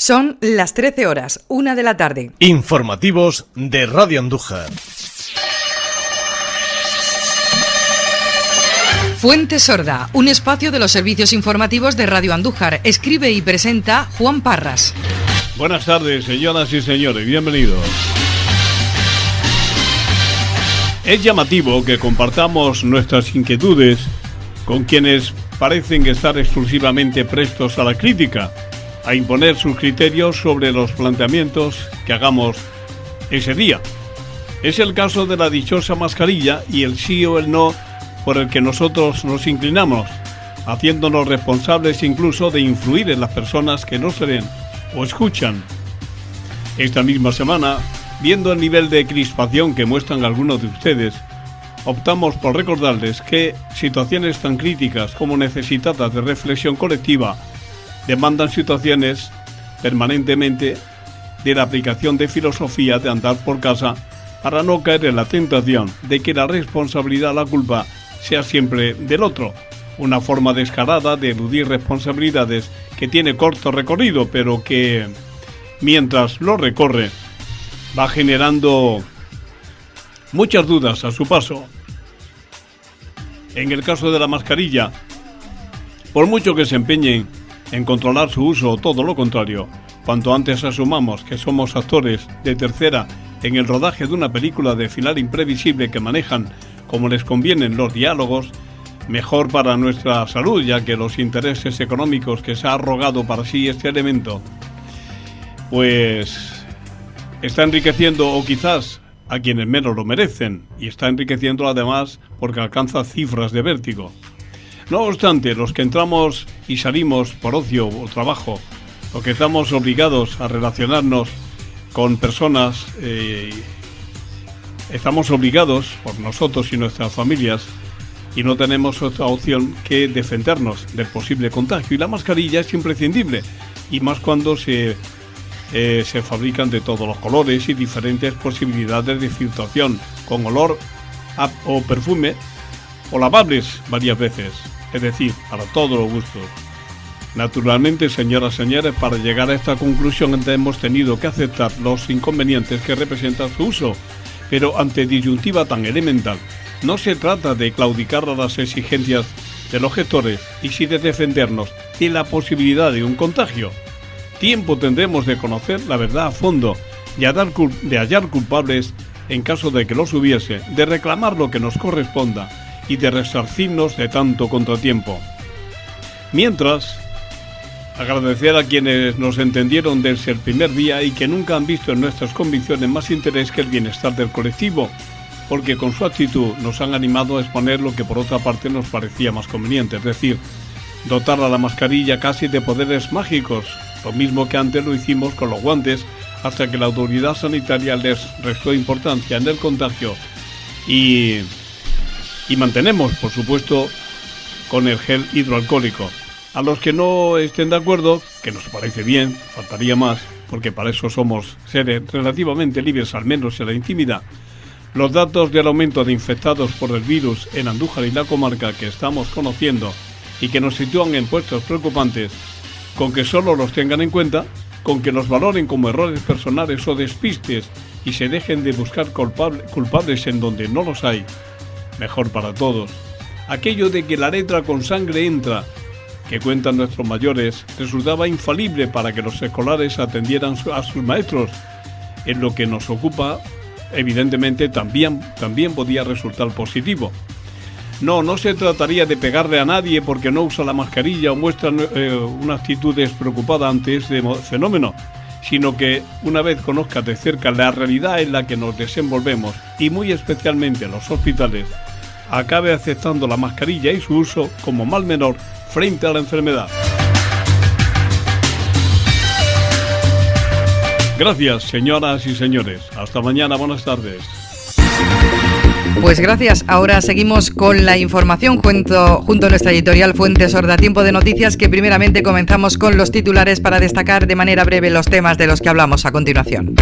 Son las 13 horas, 1 de la tarde. Informativos de Radio Andújar. Fuente Sorda, un espacio de los servicios informativos de Radio Andújar. Escribe y presenta Juan Parras. Buenas tardes, señoras y señores, bienvenidos. Es llamativo que compartamos nuestras inquietudes con quienes parecen estar exclusivamente prestos a la crítica, a imponer sus criterios sobre los planteamientos que hagamos ese día. Es el caso de la dichosa mascarilla y el sí o el no por el que nosotros nos inclinamos, haciéndonos responsables incluso de influir en las personas que nos ven o escuchan. Esta misma semana, viendo el nivel de crispación que muestran algunos de ustedes, optamos por recordarles que situaciones tan críticas como necesitadas de reflexión colectiva demandan situaciones permanentemente de la aplicación de filosofía de andar por casa para no caer en la tentación de que la responsabilidad, la culpa, sea siempre del otro. Una forma descarada de eludir responsabilidades que tiene corto recorrido, pero que, mientras lo recorre, va generando muchas dudas a su paso. En el caso de la mascarilla, por mucho que se empeñen en controlar su uso o todo lo contrario, cuanto antes asumamos que somos actores de tercera en el rodaje de una película de final imprevisible que manejan como les convienen los diálogos, mejor para nuestra salud, ya que los intereses económicos que se ha arrogado para sí este elemento, pues está enriqueciendo o quizás a quienes menos lo merecen, y está enriqueciendo además porque alcanza cifras de vértigo. No obstante, los que entramos y salimos por ocio o trabajo, o que estamos obligados a relacionarnos con personas, estamos obligados por nosotros y nuestras familias, y no tenemos otra opción que defendernos del posible contagio, y la mascarilla es imprescindible, y más cuando se fabrican de todos los colores y diferentes posibilidades de filtración, con olor o perfume, o lavables varias veces, es decir, para todos los gustos. Naturalmente, señoras y señores, para llegar a esta conclusión hemos tenido que aceptar los inconvenientes que representa su uso, pero ante disyuntiva tan elemental, no se trata de claudicar a las exigencias de los gestores y sí de defendernos de la posibilidad de un contagio. Tiempo tendremos de conocer la verdad a fondo, de hallar culpables en caso de que los hubiese, de reclamar lo que nos corresponda y de resarcirnos de tanto contratiempo. Mientras, agradecer a quienes nos entendieron desde el primer día y que nunca han visto en nuestras convicciones más interés que el bienestar del colectivo, porque con su actitud nos han animado a exponer lo que por otra parte nos parecía más conveniente, es decir, dotar a la mascarilla casi de poderes mágicos, lo mismo que antes lo hicimos con los guantes, hasta que la autoridad sanitaria les restó importancia en el contagio y mantenemos, por supuesto, con el gel hidroalcohólico. A los que no estén de acuerdo, que nos parece bien, faltaría más, porque para eso somos seres relativamente libres, al menos en la intimidad, los datos del aumento de infectados por el virus en Andújar y la comarca que estamos conociendo y que nos sitúan en puestos preocupantes, con que solo los tengan en cuenta, con que los valoren como errores personales o despistes y se dejen de buscar culpables en donde no los hay, mejor para todos. Aquello de que la letra con sangre entra, que cuentan nuestros mayores, resultaba infalible para que los escolares atendieran a sus maestros. En lo que nos ocupa, evidentemente, también podía resultar positivo. No se trataría de pegarle a nadie porque no usa la mascarilla o muestra una actitud despreocupada ante este fenómeno, sino que una vez conozca de cerca la realidad en la que nos desenvolvemos, y muy especialmente en los hospitales, acabe aceptando la mascarilla y su uso como mal menor frente a la enfermedad. Gracias, señoras y señores. Hasta mañana, buenas tardes. Pues gracias. Ahora seguimos con la información junto a nuestra editorial Fuente Sorda. Tiempo de noticias que primeramente comenzamos con los titulares para destacar de manera breve los temas de los que hablamos a continuación.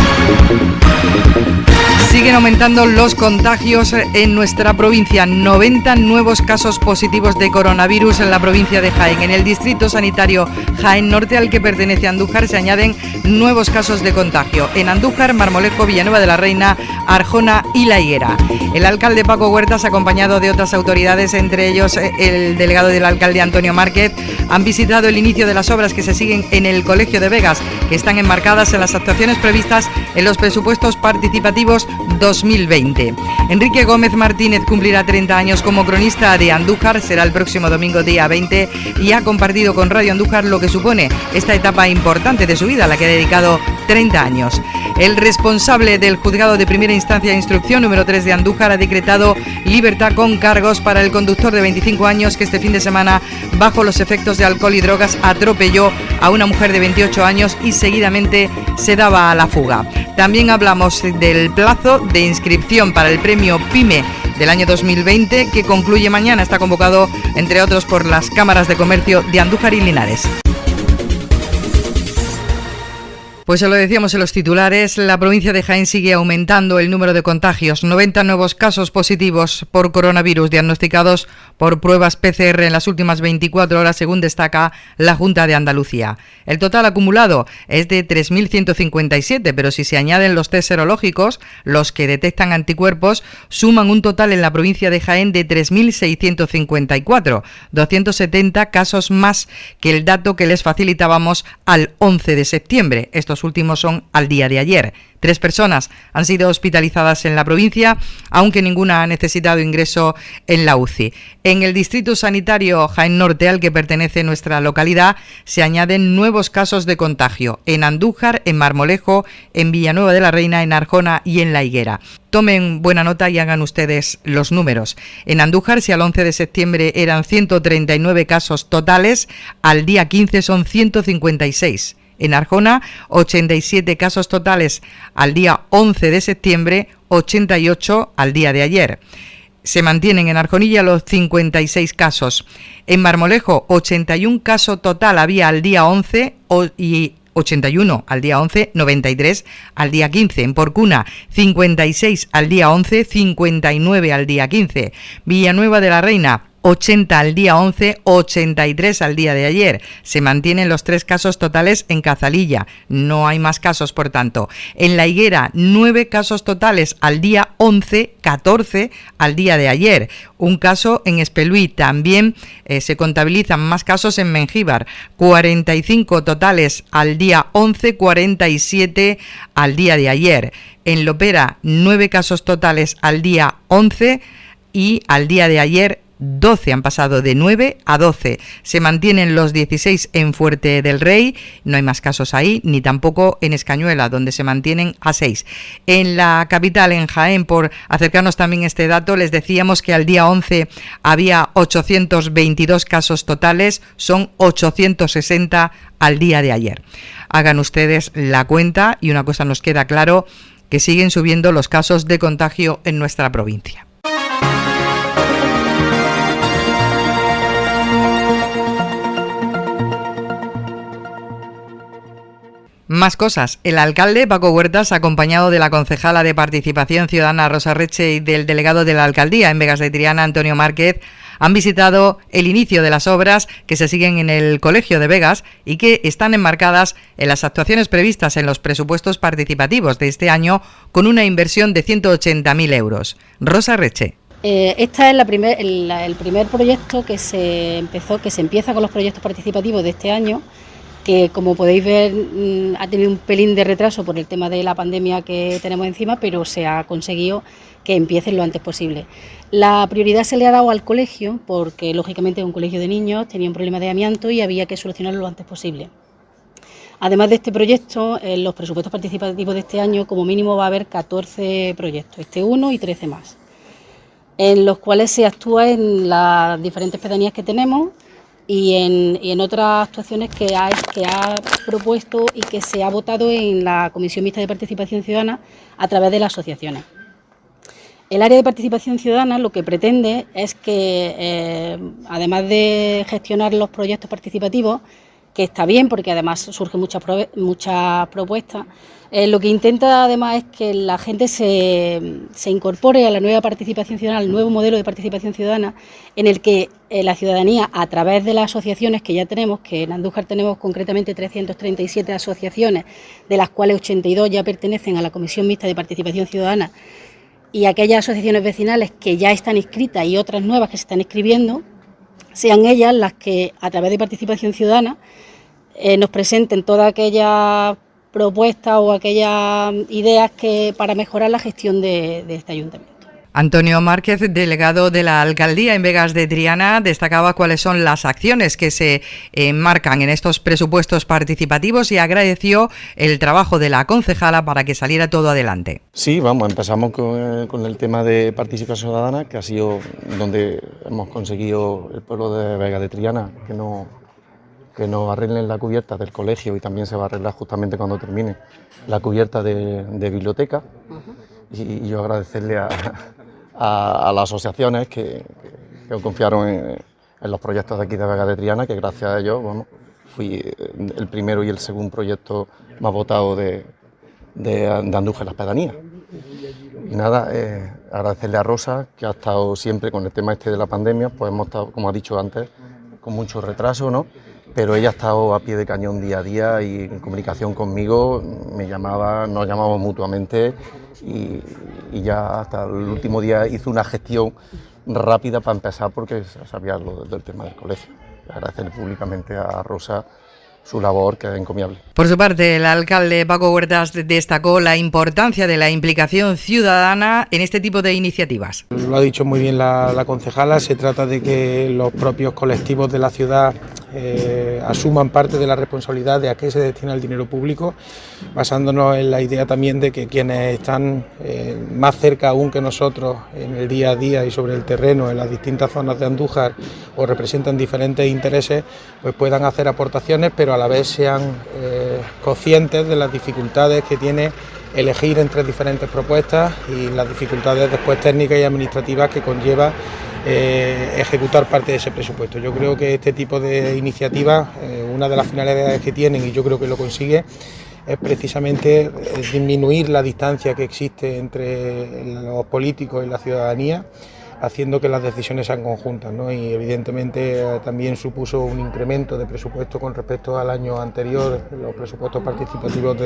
Siguen aumentando los contagios en nuestra provincia. 90 nuevos casos positivos de coronavirus en la provincia de Jaén. En el distrito sanitario Jaén Norte, al que pertenece Andújar, se añaden nuevos casos de contagio. En Andújar, Marmolejo, Villanueva de la Reina, Arjona y La Higuera. El alcalde Paco Huertas, acompañado de otras autoridades, entre ellos el delegado del alcalde Antonio Márquez, han visitado el inicio de las obras que se siguen en el Colegio de Begas, que están enmarcadas en las actuaciones previstas en los presupuestos participativos 2020. Enrique Gómez Martínez cumplirá 30 años como cronista de Andújar, será el próximo domingo día 20 y ha compartido con Radio Andújar lo que supone esta etapa importante de su vida, a la que ha dedicado 30 años. El responsable del Juzgado de Primera Instancia de Instrucción número 3 de Andújar ha decretado libertad con cargos para el conductor de 25 años que este fin de semana, bajo los efectos de alcohol y drogas, atropelló a una mujer de 28 años y seguidamente se daba a la fuga. También hablamos del plazo de inscripción para el premio PYME del año 2020, que concluye mañana. Está convocado, entre otros, por las cámaras de comercio de Andújar y Linares. Pues se lo decíamos en los titulares, la provincia de Jaén sigue aumentando el número de contagios. 90 nuevos casos positivos por coronavirus diagnosticados por pruebas PCR en las últimas 24 horas, según destaca la Junta de Andalucía. El total acumulado es de 3.157, pero si se añaden los test serológicos, los que detectan anticuerpos, suman un total en la provincia de Jaén de 3.654, 270 casos más que el dato que les facilitábamos al 11 de septiembre. Estos últimos son al día de ayer. 3 personas han sido hospitalizadas en la provincia, aunque ninguna ha necesitado ingreso en la UCI. En el distrito sanitario Jaén Norte, al que pertenece nuestra localidad, se añaden nuevos casos de contagio en Andújar, en Marmolejo, en Villanueva de la Reina, en Arjona y en La Higuera. Tomen buena nota y hagan ustedes los números. En Andújar, si al 11 de septiembre eran 139 casos totales, al día 15 son 156. En Arjona, 87 casos totales al día 11 de septiembre, 88 al día de ayer. Se mantienen en Arjonilla los 56 casos. En Marmolejo, 81 casos total había al día 11 y 81 al día 11, 93 al día 15. En Porcuna, 56 al día 11, 59 al día 15. Villanueva de la Reina, 80 al día 11, 83 al día de ayer. Se mantienen los 3 casos totales en Cazalilla. No hay más casos, por tanto. En La Higuera, 9 casos totales al día 11, 14 al día de ayer. Un caso en Espelúi. También se contabilizan más casos en Mengíbar. 45 totales al día 11, 47 al día de ayer. En Lopera, 9 casos totales al día 11 y al día de ayer 12, han pasado de 9 a 12. Se mantienen los 16 en Fuerte del Rey, no hay más casos ahí, ni tampoco en Escañuela, donde se mantienen a 6. En la capital, en Jaén, por acercarnos también a este dato, les decíamos que al día 11 había 822 casos totales, son 860 al día de ayer. Hagan ustedes la cuenta y una cosa nos queda claro, que siguen subiendo los casos de contagio en nuestra provincia. Más cosas. El alcalde Paco Huertas, acompañado de la concejala de Participación Ciudadana Rosa Reche y del delegado de la alcaldía en Begas de Triana, Antonio Márquez, han visitado el inicio de las obras que se siguen en el Colegio de Begas y que están enmarcadas en las actuaciones previstas en los presupuestos participativos de este año, con una inversión de 180.000 euros. Rosa Reche. Este es el primer proyecto que se empieza con los proyectos participativos de este año, que, como podéis ver, ha tenido un pelín de retraso por el tema de la pandemia que tenemos encima, pero se ha conseguido que empiecen lo antes posible. La prioridad se le ha dado al colegio porque, lógicamente, es un colegio de niños, tenía un problema de amianto y había que solucionarlo lo antes posible. Además de este proyecto, en los presupuestos participativos de este año, como mínimo va a haber 14 proyectos, este 1 y 13 más, en los cuales se actúa en las diferentes pedanías que tenemos y en otras actuaciones que ha propuesto y que se ha votado en la Comisión Mixta de Participación Ciudadana a través de las asociaciones. El área de participación ciudadana lo que pretende es que, además de gestionar los proyectos participativos, que está bien porque además surgen muchas propuestas. Lo que intenta además es que la gente se incorpore a la nueva participación ciudadana, al nuevo modelo de participación ciudadana, en el que la ciudadanía, a través de las asociaciones que ya tenemos, que en Andújar tenemos concretamente 337 asociaciones, de las cuales 82 ya pertenecen a la Comisión Mixta de Participación Ciudadana, y aquellas asociaciones vecinales que ya están inscritas y otras nuevas que se están inscribiendo, sean ellas las que, a través de participación ciudadana, nos presenten todas aquellas propuestas o aquellas ideas para mejorar la gestión de este ayuntamiento. Antonio Márquez, delegado de la Alcaldía en Vegas de Triana, destacaba cuáles son las acciones que se enmarcan en estos presupuestos participativos y agradeció el trabajo de la concejala para que saliera todo adelante. Sí, empezamos con el tema de participación ciudadana, que ha sido donde hemos conseguido el pueblo de Vegas de Triana que nos arreglen la cubierta del colegio, y también se va a arreglar justamente cuando termine la cubierta de biblioteca. Y yo agradecerle a las asociaciones que confiaron en los proyectos de aquí de Vegas de Triana, que gracias a ellos fui el primero y el segundo proyecto más votado de Andújar, las pedanías. Y nada, agradecerle a Rosa, que ha estado siempre con el tema de la pandemia, pues hemos estado, como ha dicho antes, con mucho retraso, ¿no? Pero ella ha estado a pie de cañón día a día y en comunicación conmigo, nos llamábamos mutuamente y ya hasta el último día hizo una gestión rápida para empezar, porque sabía lo del tema del colegio. Agradecerle públicamente a Rosa su labor, que es encomiable. Por su parte, el alcalde Paco Huertas destacó la importancia de la implicación ciudadana en este tipo de iniciativas. Lo ha dicho muy bien la concejala, se trata de que los propios colectivos de la ciudad asuman parte de la responsabilidad de a qué se destina el dinero público, basándonos en la idea también de que quienes están más cerca aún que nosotros en el día a día y sobre el terreno en las distintas zonas de Andújar o representan diferentes intereses, pues puedan hacer aportaciones, pero a la vez sean conscientes de las dificultades que tiene elegir entre diferentes propuestas y las dificultades después técnicas y administrativas que conlleva ejecutar parte de ese presupuesto. Yo creo que este tipo de iniciativas, una de las finalidades que tienen, y yo creo que lo consigue, es precisamente disminuir la distancia que existe entre los políticos y la ciudadanía, haciendo que las decisiones sean conjuntas, ¿no? Y evidentemente también supuso un incremento de presupuesto con respecto al año anterior, los presupuestos participativos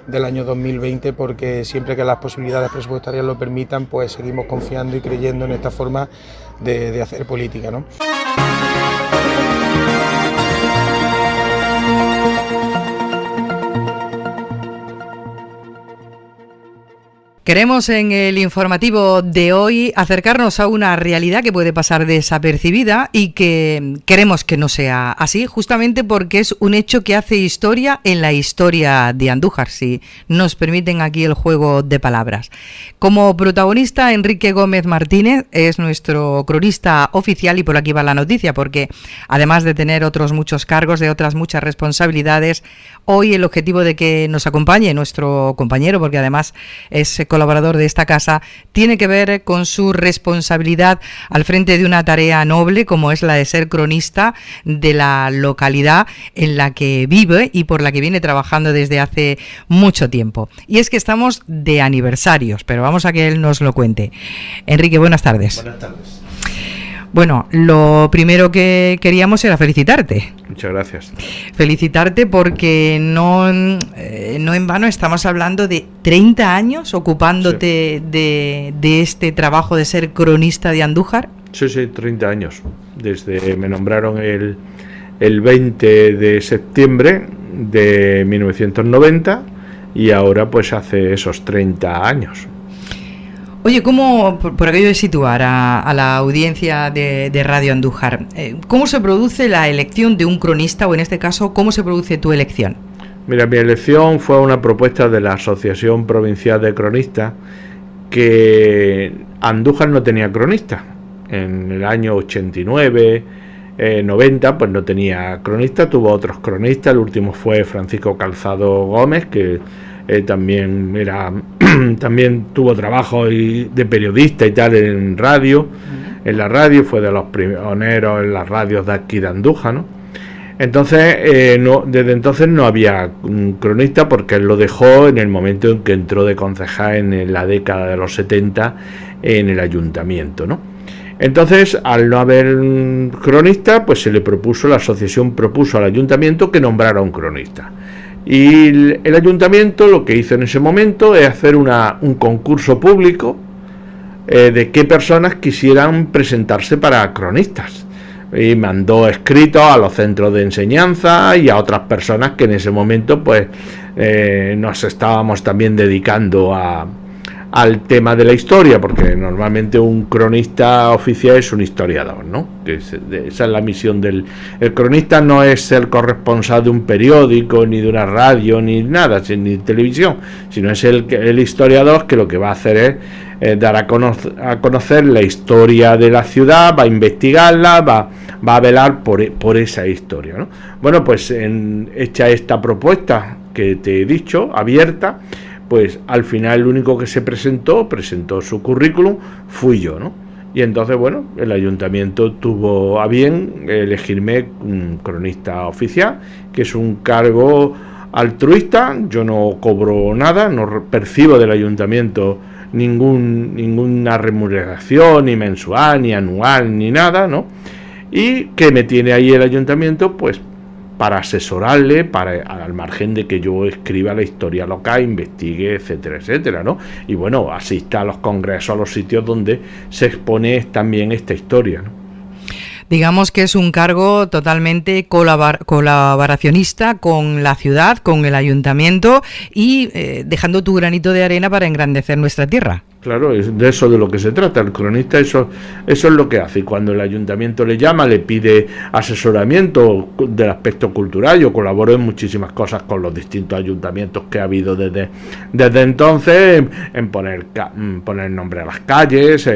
del año 2020, porque siempre que las posibilidades presupuestarias lo permitan, pues seguimos confiando y creyendo en esta forma de hacer política, ¿no? Queremos en el informativo de hoy acercarnos a una realidad que puede pasar desapercibida y que queremos que no sea así, justamente porque es un hecho que hace historia en la historia de Andújar, si nos permiten aquí el juego de palabras. Como protagonista, Enrique Gómez Martínez es nuestro cronista oficial y por aquí va la noticia, porque además de tener otros muchos cargos, de otras muchas responsabilidades, hoy el objetivo de que nos acompañe nuestro compañero, porque además es colaborador de esta casa, tiene que ver con su responsabilidad al frente de una tarea noble como es la de ser cronista de la localidad en la que vive y por la que viene trabajando desde hace mucho tiempo. Y es que estamos de aniversarios, pero vamos a que él nos lo cuente. Enrique, buenas tardes. Buenas tardes. Bueno, lo primero que queríamos era felicitarte. Muchas gracias. Felicitarte porque no en vano estamos hablando de 30 años ocupándote de este trabajo de ser cronista de Andújar. Sí, 30 años. Me nombraron el 20 de septiembre de 1990 y ahora pues hace esos 30 años. Oye, ¿cómo, por aquello de situar a la audiencia de Radio Andújar, cómo se produce la elección de un cronista, o en este caso, cómo se produce tu elección? Mira, mi elección fue una propuesta de la Asociación Provincial de Cronistas, que Andújar no tenía cronista. En el año 89, 90, pues no tenía cronista, tuvo otros cronistas. El último fue Francisco Calzado Gómez, que también tuvo trabajo de periodista y tal en radio, en la radio, fue de los pioneros en las radios de aquí de Andújar, ¿no? Entonces, desde entonces no había un cronista, porque él lo dejó en el momento en que entró de concejal en la década de los 70 en el ayuntamiento, ¿no? Entonces, al no haber un cronista, pues la asociación propuso al ayuntamiento que nombrara un cronista. Y el ayuntamiento lo que hizo en ese momento es hacer un concurso público de qué personas quisieran presentarse para cronistas. Y mandó escritos a los centros de enseñanza y a otras personas que en ese momento pues nos estábamos también dedicando al tema de la historia, porque normalmente un cronista oficial es un historiador, ¿no? Esa es la misión el cronista. No es el corresponsal de un periódico, ni de una radio, ni nada, ni televisión, sino es el historiador, que lo que va a hacer es dar a conocer la historia de la ciudad, va a investigarla, va a velar por esa historia, ¿no? Bueno, pues hecha esta propuesta que te he dicho, abierta, pues al final el único que se presentó su currículum, fui yo, ¿no? Y entonces, bueno, el ayuntamiento tuvo a bien elegirme un cronista oficial, que es un cargo altruista. Yo no cobro nada, no percibo del ayuntamiento ninguna remuneración, ni mensual, ni anual, ni nada, ¿no? Y que me tiene ahí el ayuntamiento, pues para asesorarle, al margen de que yo escriba la historia local, investigue, etcétera, etcétera, ¿no? Y bueno, asista a los congresos, a los sitios donde se expone también esta historia, ¿no? Digamos que es un cargo totalmente colaboracionista con la ciudad, con el ayuntamiento y dejando tu granito de arena para engrandecer nuestra tierra. Claro, es de eso de lo que se trata. El cronista eso es lo que hace. Y cuando el ayuntamiento le llama, le pide asesoramiento del aspecto cultural. Yo colaboro en muchísimas cosas con los distintos ayuntamientos que ha habido desde entonces, en poner nombre a las calles,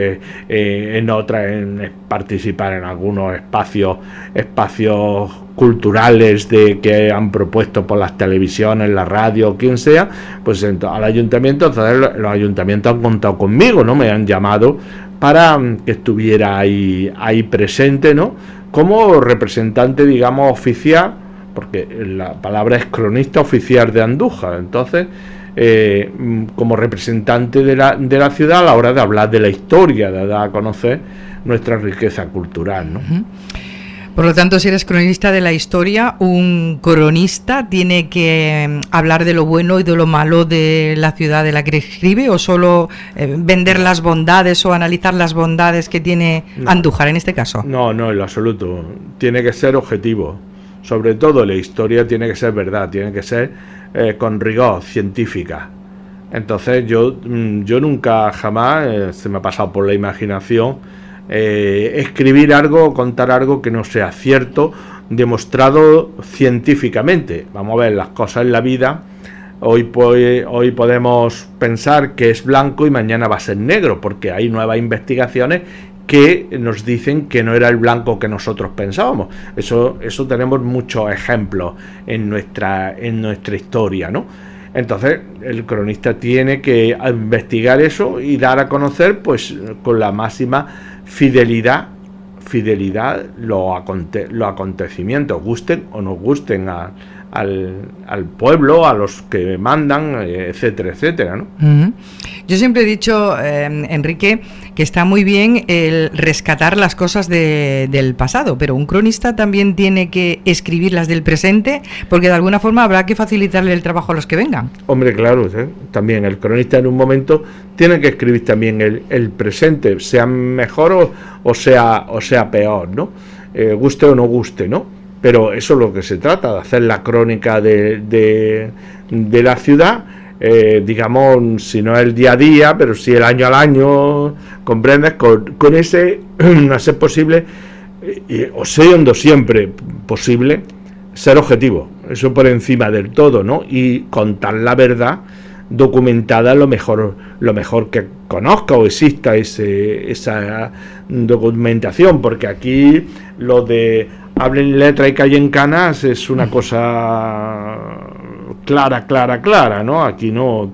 en otras en participar en algunos espacios culturales que han propuesto por las televisiones, la radio, quien sea, pues al ayuntamiento. Entonces los ayuntamientos han contado conmigo, ¿no? Me han llamado para que estuviera ahí presente, ¿no? Como representante, digamos, oficial, porque la palabra es cronista oficial de Andújar. Entonces, como representante de la ciudad a la hora de hablar de la historia, de dar a conocer nuestra riqueza cultural, ¿no? Uh-huh. Por lo tanto, si eres cronista de la historia, un cronista tiene que hablar de lo bueno y de lo malo de la ciudad de la que escribe, o solo vender las bondades o analizar las bondades que tiene Andújar en este caso. No, en lo absoluto. Tiene que ser objetivo. Sobre todo la historia tiene que ser verdad, tiene que ser con rigor, científica. Entonces yo nunca, jamás se me ha pasado por la imaginación escribir algo, contar algo que no sea cierto, demostrado científicamente. Vamos a ver las cosas en la vida. Hoy podemos pensar que es blanco y mañana va a ser negro, porque hay nuevas investigaciones que nos dicen que no era el blanco que nosotros pensábamos. Eso tenemos muchos ejemplos en nuestra historia, ¿no? Entonces el cronista tiene que investigar eso y dar a conocer, pues, con la máxima fidelidad los acontecimientos, gusten o no gusten al pueblo, a los que mandan, etcétera, etcétera, ¿no? Uh-huh. Yo siempre he dicho, Enrique, que está muy bien el rescatar las cosas del pasado, pero un cronista también tiene que escribir las del presente, porque de alguna forma habrá que facilitarle el trabajo a los que vengan. Hombre, claro, también el cronista en un momento tiene que escribir también el presente, sea mejor o sea peor, ¿no? Guste o no guste, ¿no? Pero eso es lo que se trata, de hacer la crónica de la ciudad, digamos, si no el día a día, pero sí el año al año, comprendes, con ese, a ser posible, o siendo siempre posible, ser objetivo, eso por encima del todo, ¿no? Y contar la verdad documentada lo mejor que conozca o exista esa documentación, porque aquí lo de hablen letra y callen canas es una cosa clara, ¿no? Aquí no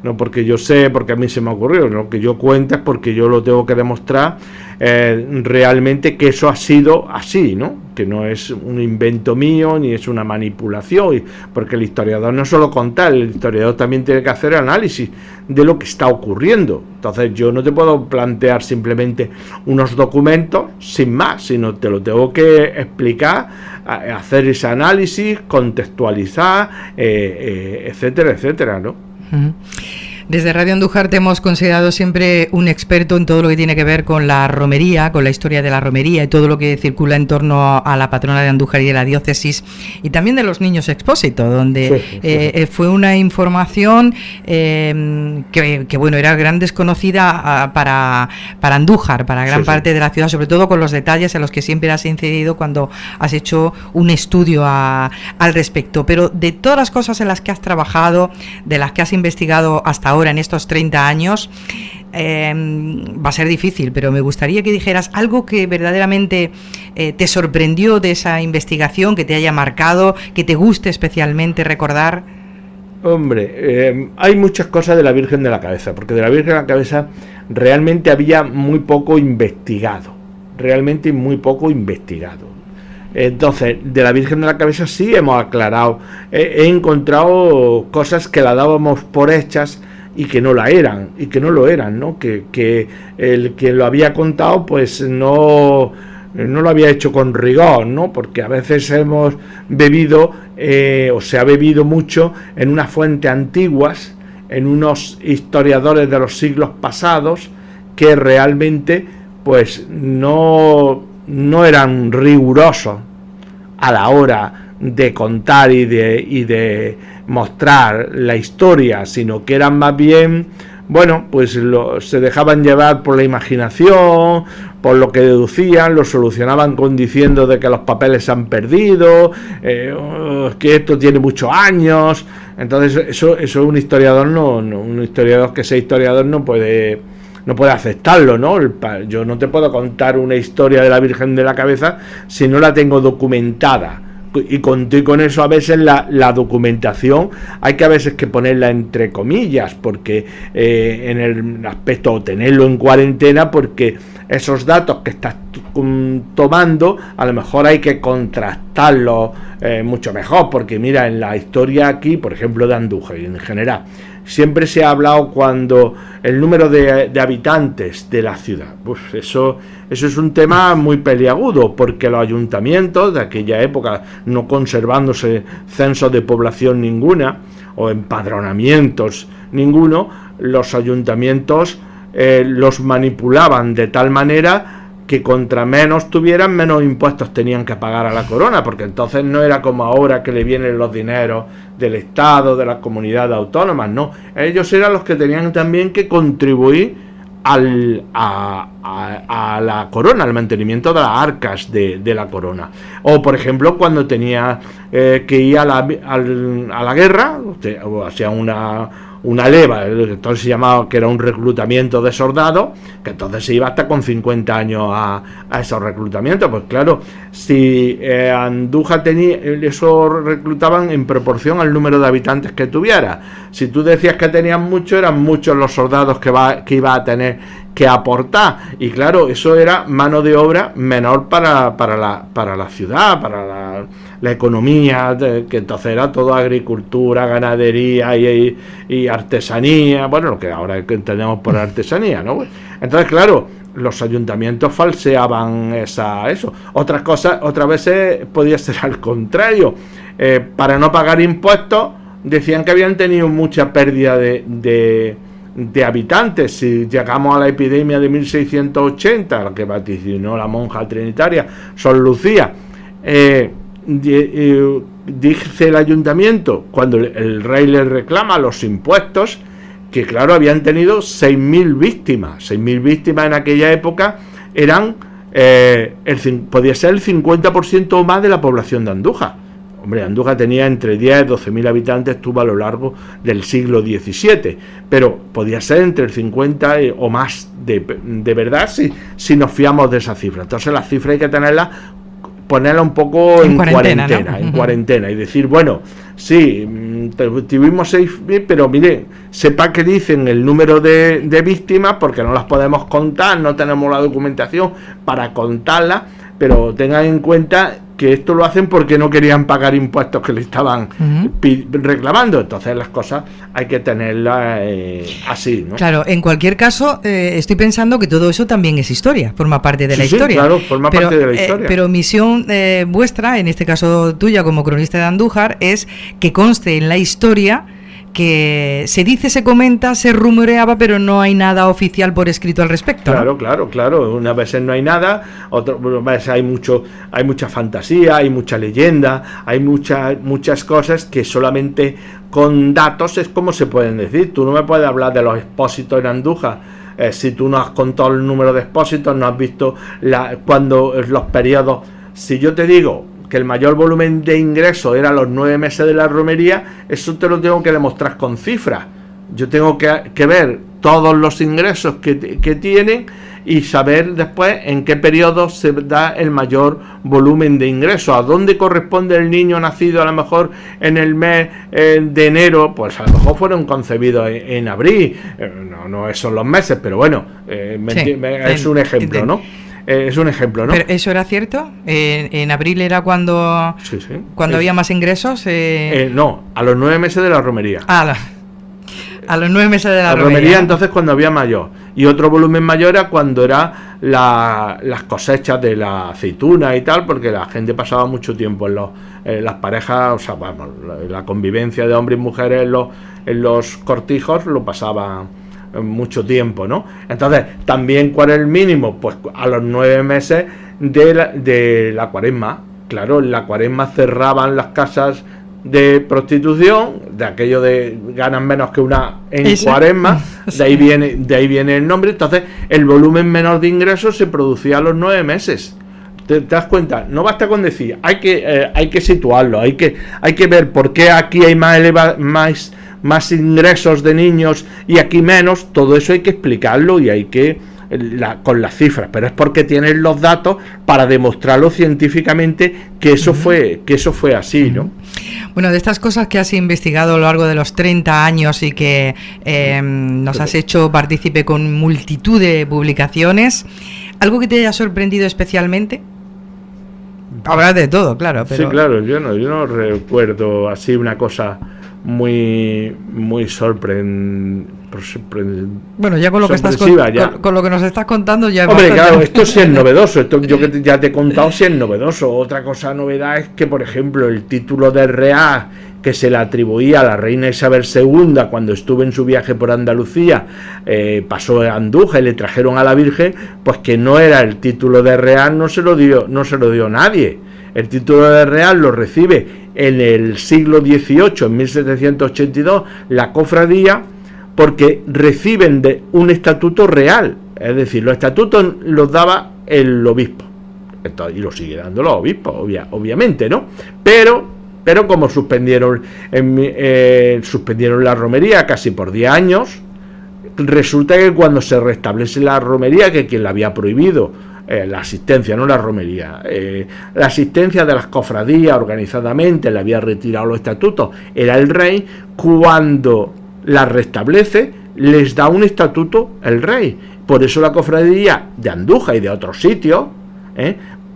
no porque yo sé, porque a mí se me ocurrió, lo que yo cuento es porque yo lo tengo que demostrar realmente que eso ha sido así, ¿no? Que no es un invento mío ni es una manipulación, porque el historiador no solo contar, el historiador también tiene que hacer análisis de lo que está ocurriendo. Entonces yo no te puedo plantear simplemente unos documentos sin más, sino te lo tengo que explicar, hacer ese análisis, contextualizar, etcétera, etcétera, ¿no? Uh-huh. Desde Radio Andújar te hemos considerado siempre un experto en todo lo que tiene que ver con la romería, con la historia de la romería y todo lo que circula en torno a la patrona de Andújar y de la diócesis, y también de los niños expósito, donde fue una información que bueno, era gran desconocida para Andújar, para gran parte de la ciudad, sobre todo con los detalles en los que siempre has incidido cuando has hecho un estudio al respecto. Pero de todas las cosas en las que has trabajado, de las que has investigado hasta ahora en estos 30 años, va a ser difícil, pero me gustaría que dijeras algo que verdaderamente te sorprendió de esa investigación, que te haya marcado, que te guste especialmente recordar. Hombre, hay muchas cosas de la Virgen de la Cabeza, porque de la Virgen de la Cabeza realmente había muy poco investigado, Entonces, de la Virgen de la Cabeza sí hemos aclarado, he encontrado cosas que la dábamos por hechas y que no la eran, y que no lo eran, ¿no? Que el que lo había contado pues no lo había hecho con rigor, ¿no? Porque a veces hemos bebido, o se ha bebido mucho en unas fuentes antiguas, en unos historiadores de los siglos pasados, que realmente pues no eran rigurosos a la hora de contar y de mostrar la historia, sino que eran más bien, bueno, pues se dejaban llevar por la imaginación, por lo que deducían, lo solucionaban diciendo de que los papeles se han perdido, que esto tiene muchos años. Entonces eso un historiador un historiador que sea historiador no puede aceptarlo, ¿no? Yo no te puedo contar una historia de la Virgen de la Cabeza si no la tengo documentada. Y con eso a veces la documentación hay que a veces que ponerla entre comillas, porque en el aspecto, tenerlo en cuarentena, porque esos datos que estás tomando a lo mejor hay que contrastarlos mucho mejor, porque mira, en la historia aquí, por ejemplo de Andújar y en general, siempre se ha hablado cuando el número de habitantes de la ciudad. Pues eso es un tema muy peliagudo, porque los ayuntamientos de aquella época, no conservándose censos de población ninguna o empadronamientos ninguno, los ayuntamientos los manipulaban de tal manera que contra menos tuvieran, menos impuestos tenían que pagar a la corona, porque entonces no era como ahora que le vienen los dineros del Estado, de las comunidades autónomas, no, ellos eran los que tenían también que contribuir a la corona, al mantenimiento de las arcas de la corona. O por ejemplo cuando tenía que ir a la guerra, o sea, una leva, entonces se llamaba, que era un reclutamiento de soldados, que entonces se iba hasta con 50 años a esos reclutamientos. Pues claro, si Andújar tenía, eso reclutaban en proporción al número de habitantes que tuviera. Si tú decías que tenían mucho, eran muchos los soldados que iba a tener que aportar, y claro, eso era mano de obra menor para la ciudad, para la economía, que entonces era todo agricultura, ganadería y artesanía, bueno, lo que ahora entendemos por artesanía, ¿no? Entonces, claro, los ayuntamientos falseaban eso. Otras veces podía ser al contrario, para no pagar impuestos decían que habían tenido mucha pérdida de habitantes. Si llegamos a la epidemia de 1680, la que vaticinó la monja trinitaria Sor Lucía, dice el ayuntamiento, cuando el rey le reclama los impuestos, que claro, habían tenido 6.000 víctimas. 6.000 víctimas en aquella época eran, podía ser el 50% o más de la población de Andújar. Hombre, Andújar tenía entre 10 y 12.000 habitantes, tuvo a lo largo del siglo XVII, pero podía ser entre el 50 o más de verdad si nos fiamos de esa cifra. Entonces las cifras hay que ponerla un poco en cuarentena, ¿no? En cuarentena, y decir, bueno, sí, tuvimos 6.000, pero mire, sepa que dicen el número de víctimas porque no las podemos contar, no tenemos la documentación para contarlas, pero tengan en cuenta que esto lo hacen porque no querían pagar impuestos que le estaban reclamando. Entonces las cosas hay que tenerlas así, ¿no? Claro, en cualquier caso, estoy pensando que todo eso también es historia, forma parte de la historia. Sí, claro, forma parte de la historia. Pero misión vuestra, en este caso tuya como cronista de Andújar, es que conste en la historia que se dice, se comenta, se rumoreaba, pero no hay nada oficial por escrito al respecto, ¿no? Claro. Unas veces no hay nada, otras veces hay mucha fantasía, hay mucha leyenda, hay muchas cosas que solamente con datos es como se pueden decir. Tú no me puedes hablar de los expósitos en Andújar si tú no has contado el número de expósitos, no has visto cuando los periodos. Si yo te digo que el mayor volumen de ingresos era los 9 meses de la romería, eso te lo tengo que demostrar con cifras. Yo tengo que ver todos los ingresos que tienen y saber después en qué periodo se da el mayor volumen de ingresos, a dónde corresponde el niño nacido a lo mejor en el mes de enero, pues a lo mejor fueron concebidos en abril, no son los meses, pero bueno, es un ejemplo, ¿no? Es un ejemplo, ¿no? ¿Pero eso era cierto? ¿En abril era cuando había más ingresos? No, a los 9 meses de la romería. A los 9 meses de la romería, entonces cuando había mayor. Y otro volumen mayor era cuando era las cosechas de la aceituna y tal, porque la gente pasaba mucho tiempo en las parejas, o sea, vamos, la convivencia de hombres y mujeres en los cortijos lo pasaba mucho tiempo, ¿no? Entonces, también, ¿cuál es el mínimo? Pues a los 9 meses de la cuaresma. Claro, en la cuaresma cerraban las casas de prostitución, de aquello de ganan menos que una en cuaresma, de ahí viene el nombre. Entonces, el volumen menor de ingresos se producía a los 9 meses. ¿Te das cuenta? No basta con decir, hay que situarlo, hay que ver por qué aquí hay más ingresos de niños y aquí menos. Todo eso hay que explicarlo y hay que con las cifras, pero es porque tienen los datos para demostrarlo científicamente que eso fue así, ¿no? Bueno, de estas cosas que has investigado a lo largo de los 30 años y que nos has hecho partícipe con multitud de publicaciones, ¿algo que te haya sorprendido especialmente? Habrá de todo, claro. Pero... Sí, claro, yo no recuerdo así una cosa muy sorprendente. Bueno, ya con lo que estás con lo que nos estás contando ya. Hombre, claro, esto sí es novedoso. Esto yo que ya te he contado sí es novedoso. Otra cosa novedad es que, por ejemplo, el título de real que se le atribuía a la reina Isabel II cuando estuvo en su viaje por Andalucía, pasó a Andújar y le trajeron a la Virgen, pues que no era el título de real, no se lo dio nadie. El título de real lo recibe en el siglo XVIII, en 1782, la cofradía, porque reciben de un estatuto real, es decir, los estatutos los daba el obispo, y lo sigue dando los obispos, obviamente, ¿no? Pero como suspendieron la romería casi por 10 años, resulta que cuando se restablece la romería, que quien la había prohibido, la asistencia, no la romería, la asistencia de las cofradías organizadamente, le había retirado los estatutos, era el rey. Cuando la restablece, les da un estatuto el rey. Por eso la cofradía de Andújar y de otros sitios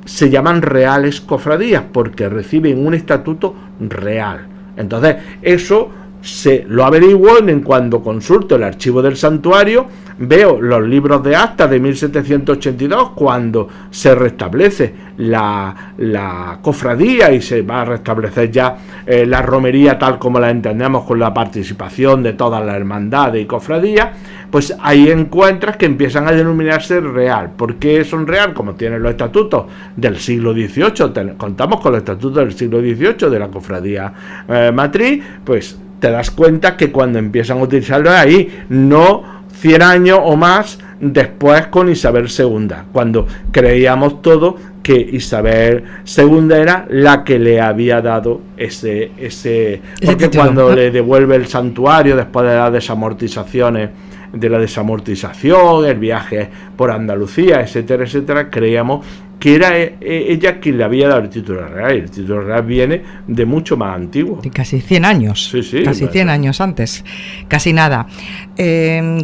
se llaman reales cofradías, porque reciben un estatuto real. Entonces, eso se lo averiguo cuando consulto el archivo del santuario, veo los libros de actas de 1782, cuando se restablece la cofradía y se va a restablecer ya la romería tal como la entendemos, con la participación de todas las hermandades y cofradías. Pues ahí encuentras que empiezan a denominarse real. ¿Por qué son real? Como tienen los estatutos del siglo XVIII, contamos con los estatutos del siglo XVIII de la cofradía matriz, pues te das cuenta que cuando empiezan a utilizarlo ahí, no 100 años o más después con Isabel II, cuando creíamos todo que Isabel II era la que le había dado ese porque título, cuando le devuelve el santuario después de las desamortizaciones, el viaje por Andalucía, etcétera, creíamos que era ella quien le había dado el título real. El título real viene de mucho más antiguo. De casi 100 años. Sí, casi 100 años antes. Casi nada.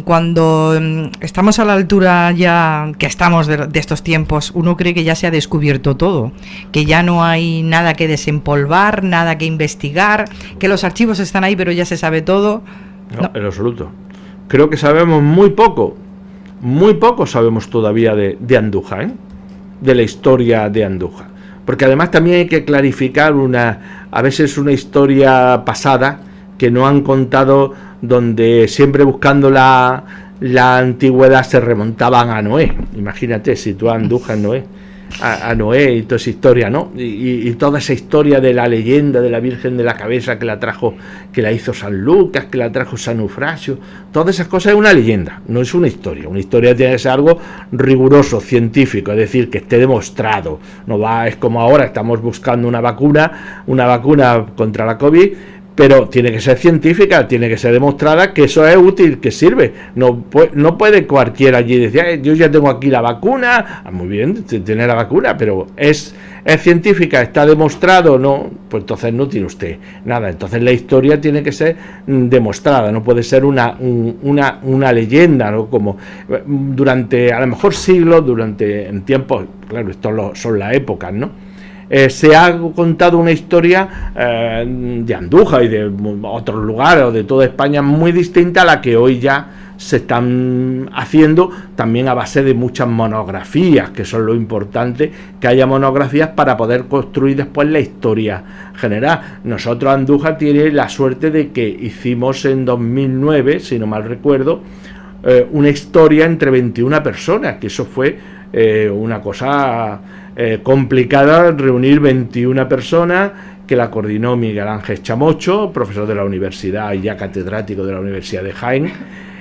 Cuando estamos a la altura ya que estamos de estos tiempos, uno cree que ya se ha descubierto todo, que ya no hay nada que desempolvar, nada que investigar, que los archivos están ahí, pero ya se sabe todo. No, en absoluto. Creo que sabemos muy poco sabemos todavía de Andújar, ¿eh? De la historia de Andújar, porque además también hay que clarificar a veces una historia pasada que no han contado, donde siempre buscando la antigüedad se remontaban a Noé. Imagínate, si tú Andújar, a Noé y toda esa historia, ¿no? Y toda esa historia de la leyenda de la Virgen de la Cabeza que la hizo San Lucas, que la trajo San Eufrasio, todas esas cosas es una leyenda, no es una historia. Una historia tiene que ser algo riguroso, científico, es decir, que esté demostrado. Es como ahora estamos buscando una vacuna contra la COVID, pero tiene que ser científica, tiene que ser demostrada que eso es útil, que sirve. No puede cualquiera allí decir, yo ya tengo aquí la vacuna. Muy bien, tiene la vacuna, pero es científica, está demostrado, no, pues entonces no tiene usted nada. Entonces la historia tiene que ser demostrada, no puede ser una leyenda, ¿no? Como durante a lo mejor siglos, en tiempos, claro, estos son las épocas, ¿no? Se ha contado una historia de Andújar y de otros lugares o de toda España muy distinta a la que hoy ya se están haciendo, también a base de muchas monografías, que son lo importante, que haya monografías para poder construir después la historia general. Nosotros Andújar tiene la suerte de que hicimos en 2009, si no mal recuerdo, una historia entre 21 personas, que eso fue una cosa complicada, reunir 21 personas, que la coordinó Miguel Ángel Chamocho, profesor de la universidad y ya catedrático de la Universidad de Jaén,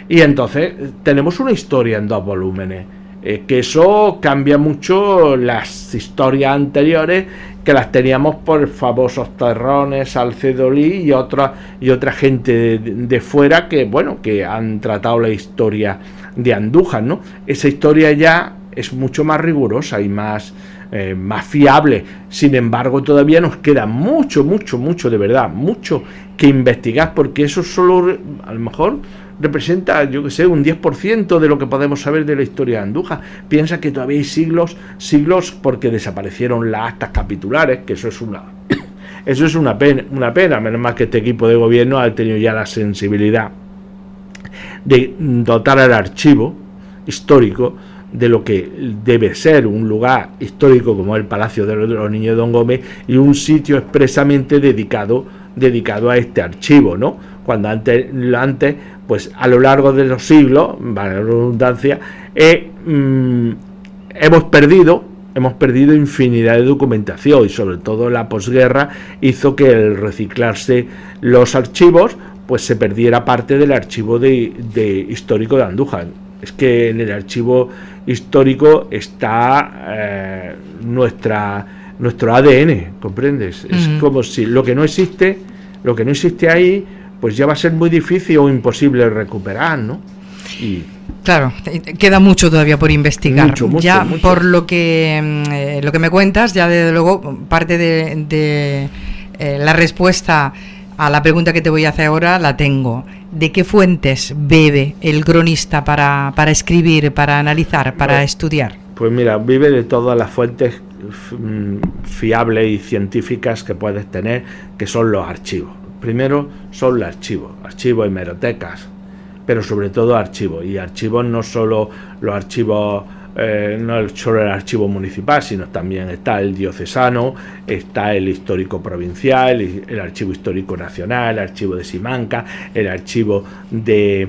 y entonces tenemos una historia en 2 volúmenes, que eso cambia mucho las historias anteriores, que las teníamos por famosos Terrones, Salcedolí y otra gente de fuera que han tratado la historia de Andújar, ¿no? Esa historia ya es mucho más rigurosa y más fiable. Sin embargo, todavía nos queda mucho, de verdad, mucho que investigar, porque eso solo a lo mejor representa, yo que sé, un 10% de lo que podemos saber de la historia de Andújar. Piensa que todavía hay siglos, porque desaparecieron las actas capitulares, que eso es una pena, menos mal que este equipo de gobierno ha tenido ya la sensibilidad de dotar al archivo histórico de lo que debe ser un lugar histórico como el Palacio de los Niños de Don Gómez, y un sitio expresamente dedicado a este archivo, ¿no? Cuando antes pues a lo largo de los siglos, vale la redundancia, hemos perdido infinidad de documentación, y sobre todo la posguerra hizo que el reciclarse los archivos pues se perdiera parte del archivo de histórico de Andújar. Es que en el archivo histórico está nuestro ADN, ¿comprendes? Es como si lo que no existe ahí, pues ya va a ser muy difícil o imposible recuperar, ¿no? Y claro, queda mucho todavía por investigar. Mucho. Por lo que me cuentas, ya desde luego parte de la respuesta a la pregunta que te voy a hacer ahora la tengo. ¿De qué fuentes bebe el cronista para escribir, para analizar, para estudiar? Pues mira, bebe de todas las fuentes fiables y científicas que puedes tener, que son los archivos. Primero son los archivos, hemerotecas, pero sobre todo archivos. Y archivos no solo los archivos, no solo el archivo municipal, sino también está el diocesano, está el histórico provincial, el archivo histórico nacional, el archivo de Simancas, el archivo de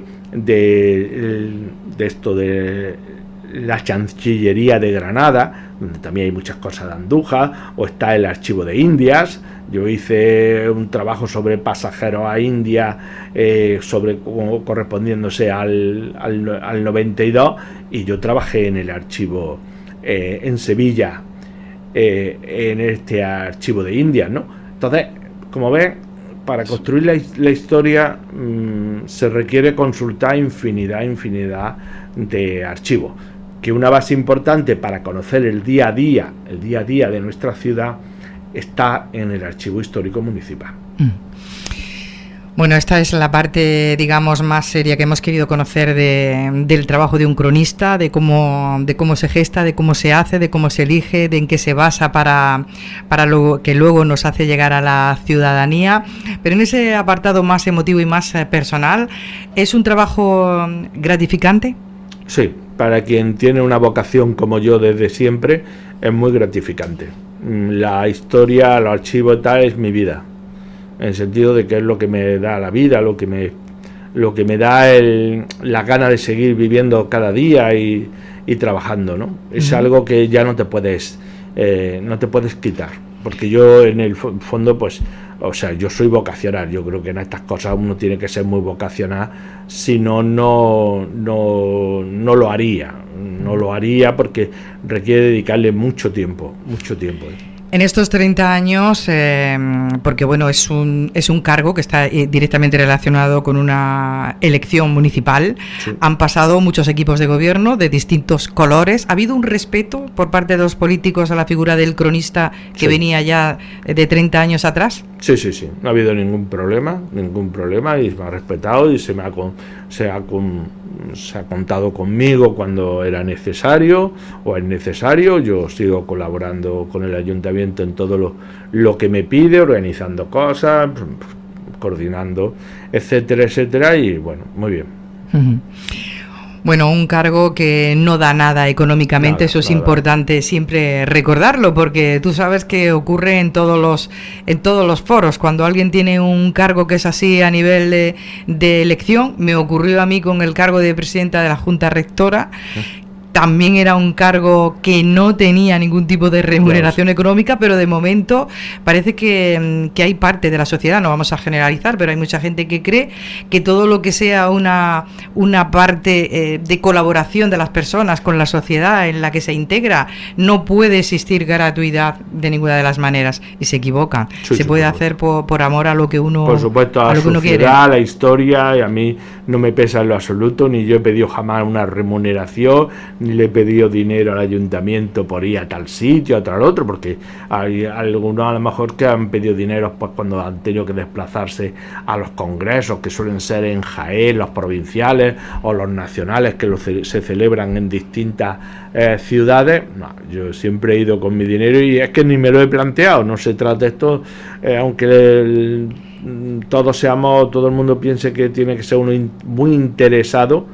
la Chancillería de Granada, donde también hay muchas cosas de Andújar, o está el archivo de Indias. Yo hice un trabajo sobre pasajeros a India, correspondiéndose al 92, y yo trabajé en el archivo en Sevilla, en este archivo de Indias, ¿no? Entonces, como ves, para construir la historia se requiere consultar infinidad de archivos. que una base importante para conocer el día a día de nuestra ciudad está en el Archivo Histórico Municipal. Bueno, esta es la parte, digamos, más seria que hemos querido conocer del trabajo de un cronista, de cómo se gesta, de cómo se hace, de cómo se elige, de en qué se basa para lo que luego nos hace llegar a la ciudadanía. Pero en ese apartado más emotivo y más personal, ¿es un trabajo gratificante? Sí, para quien tiene una vocación como yo desde siempre, es muy gratificante. La historia, los archivos y tal, es mi vida. En el sentido de que es lo que me da la vida, lo que me da la gana de seguir viviendo cada día y trabajando, ¿no? Es algo que ya no te puedes quitar, porque yo en el fondo, pues, o sea, yo soy vocacional. Yo creo que en estas cosas uno tiene que ser muy vocacional, si no lo haría. No lo haría porque requiere dedicarle mucho tiempo. En estos 30 años, porque bueno, es un cargo que está directamente relacionado con una elección municipal, sí. Han pasado muchos equipos de gobierno de distintos colores. ¿Ha habido un respeto por parte de los políticos a la figura del cronista que sí. venía ya de 30 años atrás? Sí. No ha habido ningún problema, y me ha respetado y se ha contado conmigo cuando era necesario o es necesario. Yo sigo colaborando con el ayuntamiento en todo lo que me pide, organizando cosas, coordinando, etcétera, y bueno, muy bien. Uh-huh. Bueno, un cargo que no da nada económicamente, eso es importante siempre recordarlo, porque tú sabes que ocurre en todos los foros. Cuando alguien tiene un cargo que es así a nivel de elección, me ocurrió a mí con el cargo de presidenta de la Junta Rectora. También era un cargo que no tenía ningún tipo de remuneración económica, pero de momento parece que hay parte de la sociedad, no vamos a generalizar, pero hay mucha gente que cree que todo lo que sea una parte de colaboración de las personas con la sociedad en la que se integra, no puede existir gratuidad de ninguna de las maneras, y se equivocan. Se puede hacer por amor a lo que uno quiere. Por supuesto, a la sociedad, a la historia, y a mí no me pesa en lo absoluto, ni yo he pedido jamás una remuneración, ni le he pedido dinero al ayuntamiento por ir a tal sitio, a tal otro, porque hay algunos a lo mejor que han pedido dinero pues cuando han tenido que desplazarse a los congresos, que suelen ser en Jaén, los provinciales o los nacionales, que se celebran en distintas ciudades. No, yo siempre he ido con mi dinero y es que ni me lo he planteado. No se trata de esto, aunque todo el mundo piense que tiene que ser uno muy interesado,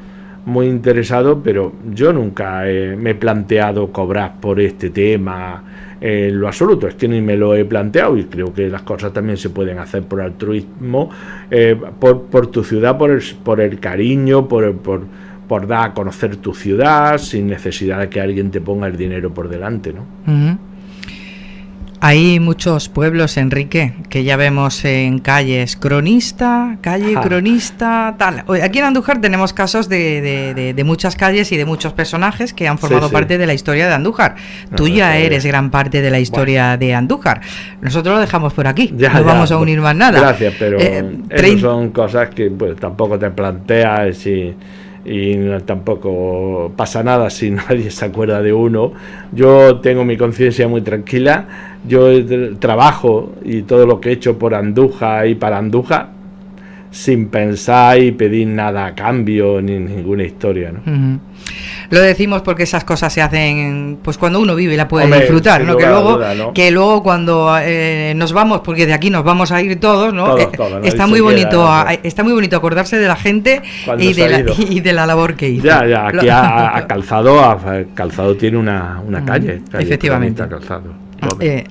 pero yo nunca me he planteado cobrar por este tema en lo absoluto. Es que ni me lo he planteado, y creo que las cosas también se pueden hacer por altruismo, por tu ciudad, por el cariño, por dar a conocer tu ciudad, sin necesidad de que alguien te ponga el dinero por delante, ¿no? Uh-huh. Hay muchos pueblos, Enrique, que ya vemos en calles cronista, tal. Aquí en Andújar tenemos casos de muchas calles y de muchos personajes que han formado parte de la historia de Andújar. Tú ya eres gran parte de la historia de Andújar. Nosotros lo dejamos por aquí, no vamos a unir más nada. Gracias, pero eso son cosas que pues tampoco te planteas y tampoco pasa nada si nadie se acuerda de uno. Yo tengo mi conciencia muy tranquila, yo trabajo y todo lo que he hecho por Andújar y para Andújar sin pensar y pedir nada a cambio ni ninguna historia, ¿no? Uh-huh. Lo decimos porque esas cosas se hacen pues cuando uno vive y la puede disfrutar, ¿no? Que luego cuno nos vamos, porque de aquí nos vamos a ir todos, ¿no? Está muy bonito, está muy bonito acordarse de la gente y de la labor que hizo. Ya, aquí a Calzado tiene una calle. Efectivamente.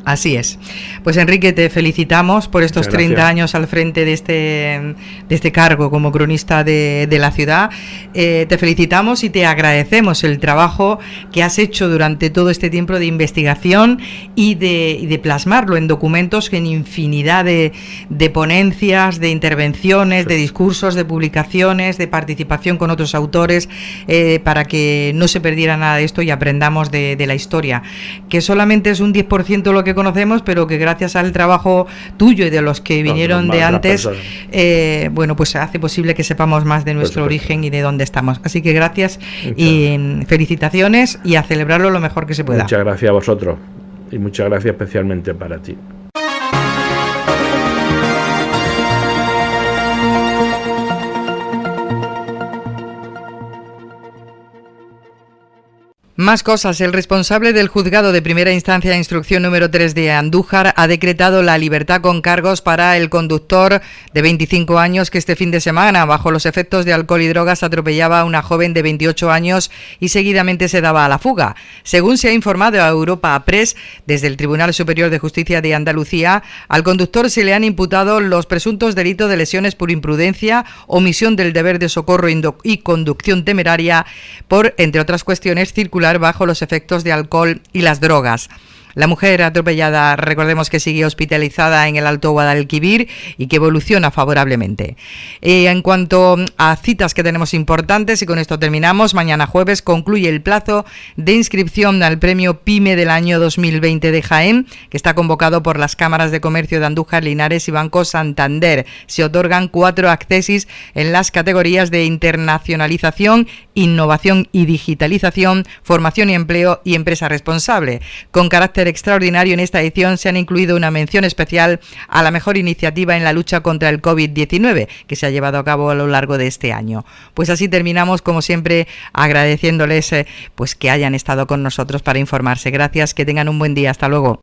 Así es. Pues Enrique, te felicitamos por estos 30 años al frente de este cargo como cronista de la ciudad. Te felicitamos y te agradecemos el trabajo que has hecho durante todo este tiempo de investigación y de plasmarlo en documentos, en infinidad de ponencias, de intervenciones, de discursos, de publicaciones, de participación con otros autores, para que no se perdiera nada de esto y aprendamos de la historia, que solamente es un 10% 100% lo que conocemos, pero que gracias al trabajo tuyo y de los que vinieron de antes, bueno, pues hace posible que sepamos más de nuestro origen y de dónde estamos. Así que gracias y felicitaciones y a celebrarlo lo mejor que se pueda. Muchas gracias a vosotros y muchas gracias especialmente para ti. Más cosas. El responsable del juzgado de primera instancia de instrucción número 3 de Andújar ha decretado la libertad con cargos para el conductor de 25 años que este fin de semana, bajo los efectos de alcohol y drogas, atropellaba a una joven de 28 años y seguidamente se daba a la fuga. Según se ha informado a Europa Press, desde el Tribunal Superior de Justicia de Andalucía, al conductor se le han imputado los presuntos delitos de lesiones por imprudencia, omisión del deber de socorro y conducción temeraria por, entre otras cuestiones, circular bajo los efectos de alcohol y las drogas. La mujer atropellada, recordemos que sigue hospitalizada en el Alto Guadalquivir y que evoluciona favorablemente. En cuanto a citas que tenemos importantes, y con esto terminamos, mañana jueves concluye el plazo de inscripción al premio PYME del año 2020 de Jaén, que está convocado por las cámaras de comercio de Andújar, Linares y Banco Santander. Se otorgan 4 accesis en las categorías de internacionalización, innovación y digitalización, formación y empleo y empresa responsable. Con carácter extraordinario, en esta edición se han incluido una mención especial a la mejor iniciativa en la lucha contra el COVID-19 que se ha llevado a cabo a lo largo de este año. Pues así terminamos, como siempre, agradeciéndoles pues que hayan estado con nosotros para informarse. Gracias, que tengan un buen día. Hasta luego.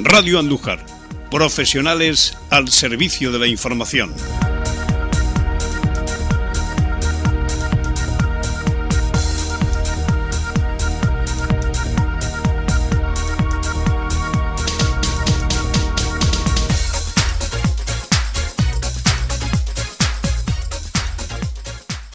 Radio Andújar, profesionales al servicio de la información.